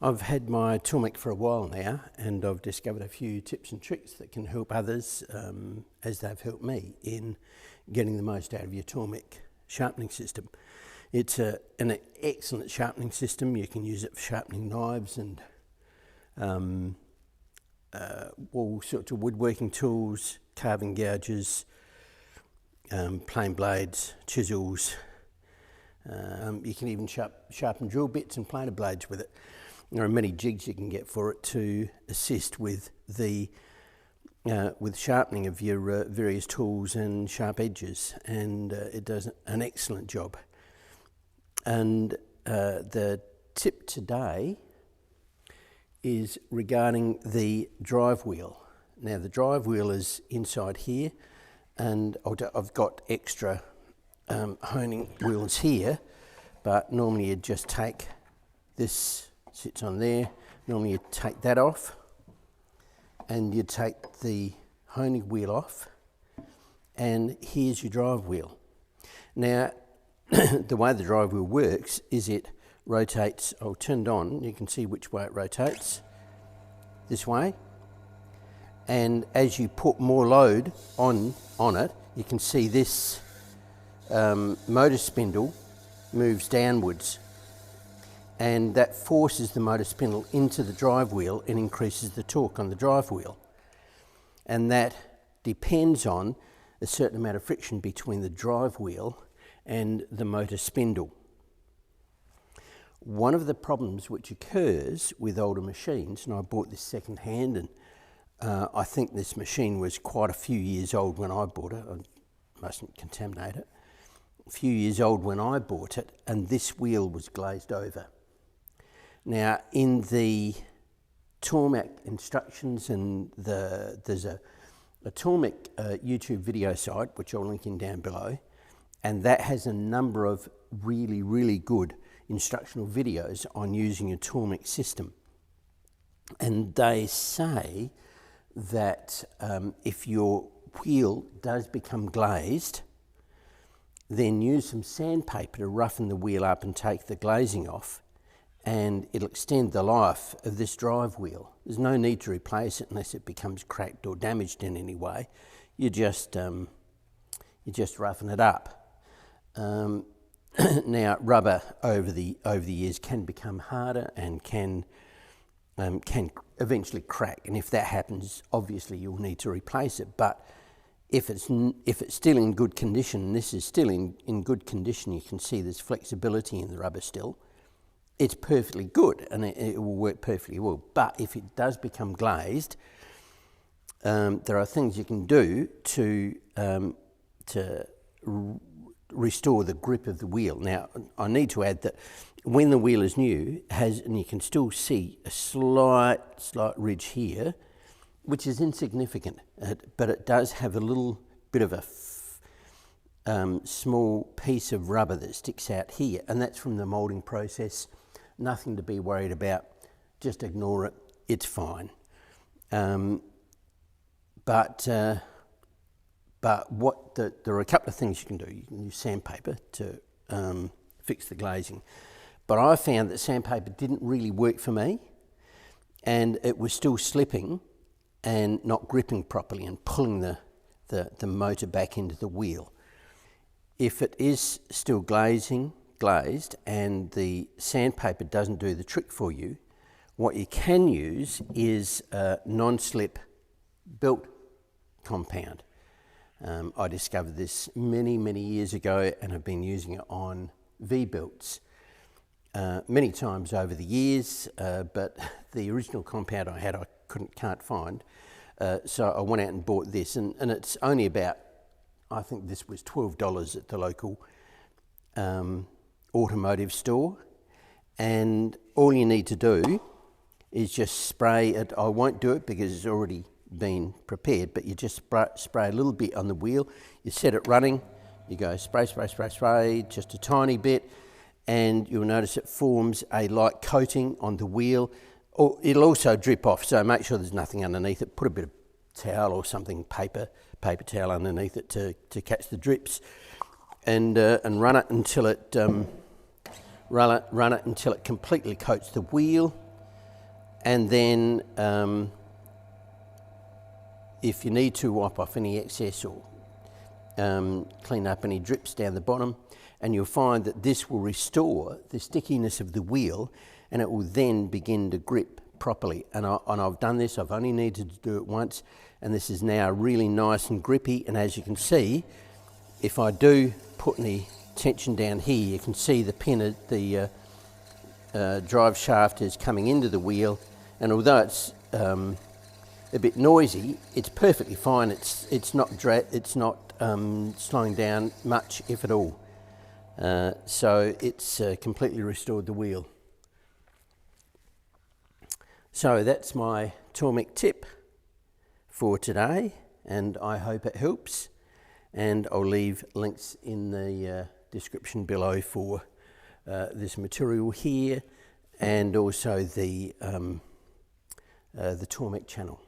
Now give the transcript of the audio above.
I've had my Tormek for a while now, and I've discovered a few tips and tricks that can help others as they've helped me in getting the most out of your Tormek sharpening system. It's an excellent sharpening system. You can use it for sharpening knives and all sorts of woodworking tools, carving gouges, plane blades, chisels. You can even sharpen drill bits and planer blades with it. There are many jigs you can get for it to assist with the with sharpening of your various tools and sharp edges, and it does an excellent job. And the tip today is regarding the drive wheel. Now the drive wheel is inside here, and I've got extra honing wheels here, but normally you'd just take this, sits on there, normally you'd take that off and you'd take the honing wheel off, and here's your drive wheel. Now the way the drive wheel works is it rotates. I'll turn it on, you can see which way it rotates, this way, and as you put more load on it, you can see this motor spindle moves downwards, and that forces the motor spindle into the drive wheel and increases the torque on the drive wheel, and that depends on a certain amount of friction between the drive wheel and the motor spindle. One of the problems which occurs with older machines, and I bought this second hand, and I think this machine was quite a few years old when I bought it, I mustn't contaminate it, a few years old when I bought it, and this wheel was glazed over. Now in the Tormek instructions, and there's a Tormek YouTube video site which I'll link in down below, and that has a number of really good instructional videos on using a Tormek system. And they say that if your wheel does become glazed, then use some sandpaper to roughen the wheel up and take the glazing off, and it'll extend the life of this drive wheel. There's no need to replace it unless it becomes cracked or damaged in any way. You just roughen it up. Now rubber over the years can become harder and can eventually crack, and if that happens, obviously you'll need to replace it. But if it's still in good condition, and this is still in good condition, you can see there's flexibility in the rubber still, it's perfectly good and it will work perfectly well. But if it does become glazed, there are things you can do to restore the grip of the wheel. Now I need to add that when the wheel is new, and you can still see a slight ridge here, which is insignificant, but it does have a little bit of a small piece of rubber that sticks out here, and that's from the moulding process. Nothing to be worried about, just ignore it, it's fine. But there are a couple of things you can do. You can use sandpaper to fix the glazing, but I found that sandpaper didn't really work for me, and it was still slipping and not gripping properly and pulling the motor back into the wheel. If it is still glazed and the sandpaper doesn't do the trick for you, what you can use is a non-slip belt compound. I discovered this many years ago and have been using it on V-belts many times over the years, but the original compound I had I can't find, so I went out and bought this, and it's only about, I think this was $12 at the local automotive store, and all you need to do is just spray it. I won't do it because it's already been prepared, but you just spray a little bit on the wheel, you set it running, you go spray, just a tiny bit, and you'll notice it forms a light coating on the wheel. Or it'll also drip off, so make sure there's nothing underneath it. Put a bit of towel or something, paper towel underneath it to catch the drips, and run it until it completely coats the wheel. And then if you need to, wipe off any excess or clean up any drips down the bottom, and you'll find that this will restore the stickiness of the wheel, and it will then begin to grip properly. And I've done this, I've only needed to do it once, and this is now really nice and grippy. And as you can see, if I do put any tension down here, you can see the pin, the drive shaft is coming into the wheel, and although it's a bit noisy, it's perfectly fine. It's not slowing down much, if at all. So it's completely restored the wheel. So that's my Tormek tip for today, and I hope it helps. And I'll leave links in the description below for this material here, and also the Tormek channel.